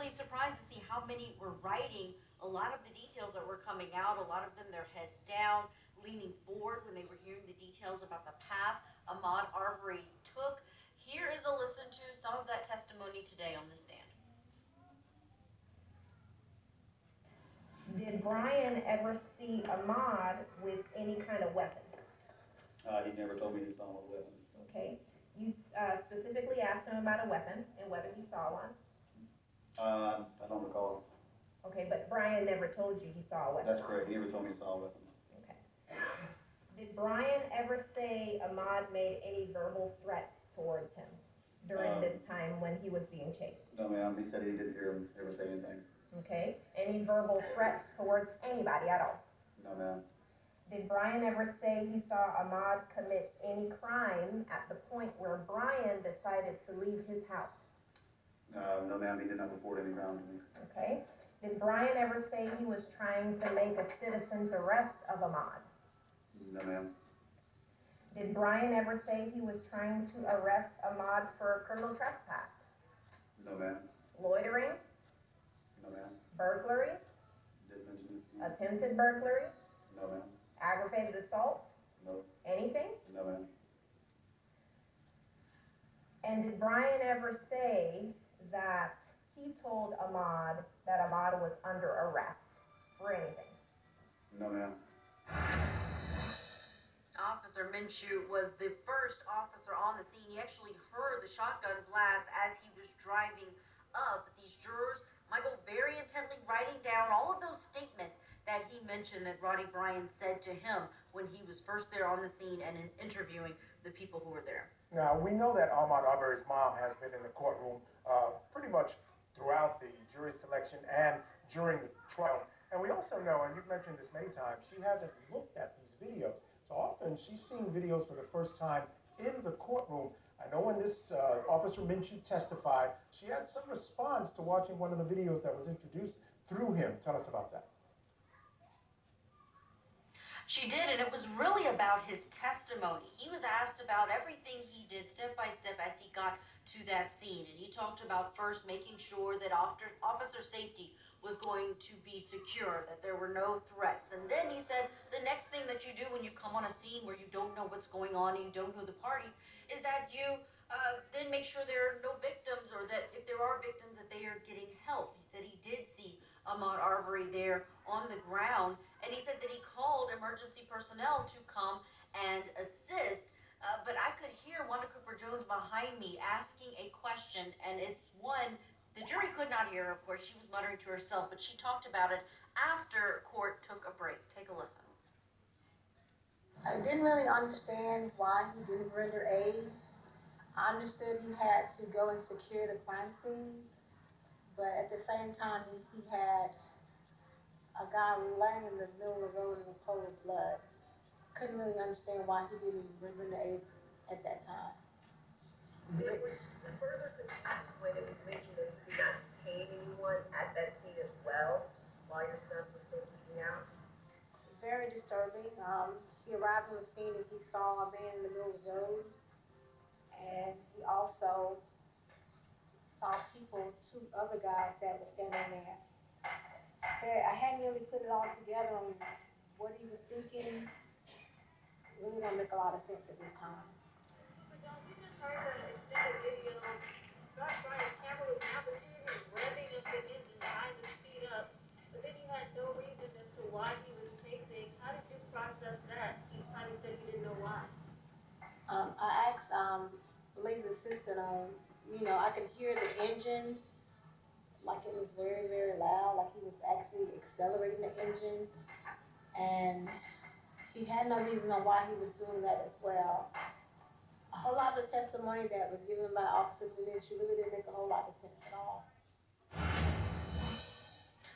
really surprised to see how many were writing a lot of the details that were coming out. A lot of them, their heads down, leaning forward when they were hearing the details about the path Ahmaud Arbery took. Here is a listen to some of that testimony today on the stand. Did Brian ever see Ahmaud with any kind of weapon? He never told me he saw a weapon. Okay. You specifically asked him about a weapon and whether he saw one? I don't recall. Okay, but Brian never told you he saw a weapon? That's correct. He never told me he saw a weapon. Okay. Did Brian ever say Ahmaud made any verbal threats towards him during this time when he was being chased? No, ma'am. He said he didn't hear him ever say anything. Okay. Any verbal threats towards anybody at all? No, ma'am. Did Brian ever say he saw Ahmaud commit any crime at the point where Brian decided to leave his house? No, ma'am. He did not report any crime to me. Okay. Did Brian ever say he was trying to make a citizen's arrest of Ahmaud? No, ma'am. Did Brian ever say he was trying to arrest Ahmaud for criminal trespass? No, ma'am. Loitering? No, ma'am. Burglary? Didn't mention it. Attempted burglary? No, ma'am. Aggravated assault? No. Anything? No, ma'am. And did Brian ever say that he told Ahmaud that Ahmaud was under arrest for anything? No, ma'am. Officer Minshew was the first officer on the scene. He actually heard the shotgun blast as he was driving up. These jurors, Michael, very intently writing down all of those statements that he mentioned that Roddy Bryan said to him when he was first there on the scene and in interviewing the people who were there. Now, we know that Ahmaud Arbery's mom has been in the courtroom pretty much throughout the jury selection and during the trial. And we also know, and you've mentioned this many times, she hasn't looked at these videos. So often she's seeing videos for the first time in the courtroom. I know when this Officer Minshew testified, she had some response to watching one of the videos that was introduced through him. Tell us about that. She did, and it was really about his testimony. He was asked about everything he did step by step as he got to that scene. And he talked about first making sure that officer safety was going to be secure, that there were no threats. And then he said the next thing that you do when you come on a scene where you don't know what's going on and you don't know the parties is that you then make sure there are no victims, or that if there are victims that they are getting help. He said he did see Ahmaud Arbery there on the ground, and he said that he called emergency personnel to come and assist. But I could hear Wanda Cooper-Jones behind me asking a question, and it's one the jury could not hear. Of course, she was muttering to herself, but she talked about it after court took a break. Take a listen. I didn't really understand why he didn't render aid. I understood he had to go and secure the crime scene, but at the same time, he had a guy laying in the middle of the road in a pool of blood. Couldn't really understand why he didn't render aid at that time. There was further confusion when it was mentioned that he did not detain anyone at that scene as well while your son was still bleeding out. Very disturbing. He arrived on the scene and he saw a man in the middle of the road, and he also saw two other guys that were standing there. I hadn't really put it all together on what he was thinking. It really don't make a lot of sense at this time. But don't you just heard that extended video? Brian Campbell was now revving up the engine, trying to speed up, but then he had no reason as to why he was chasing. How did you process that? Each time he said he didn't know why. I asked Lee's assistant, I could hear the engine, like it was very, very loud, like he was actually accelerating the engine, and he had no reason on why he was doing that as well. A whole lot of the testimony that was given by Officer Minshew really didn't make a whole lot of sense at all.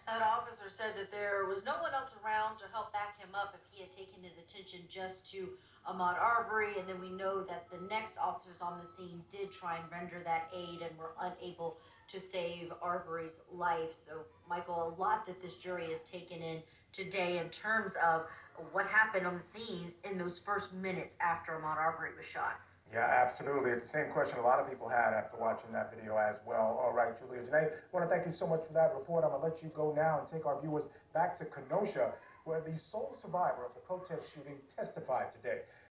That officer said that there was no one else around to help back him up if he had taken his attention just to Ahmaud Arbery, and then we know that the next officers on the scene did try and render that aid and were unable to save Arbery's life. So, Michael, a lot that this jury has taken in today in terms of what happened on the scene in those first minutes after Ahmaud Arbery was shot. Yeah, absolutely. It's the same question a lot of people had after watching that video as well. All right, Julia Janae, I want to thank you so much for that report. I'm going to let you go now and take our viewers back to Kenosha, where the sole survivor of the protest shooting testified today.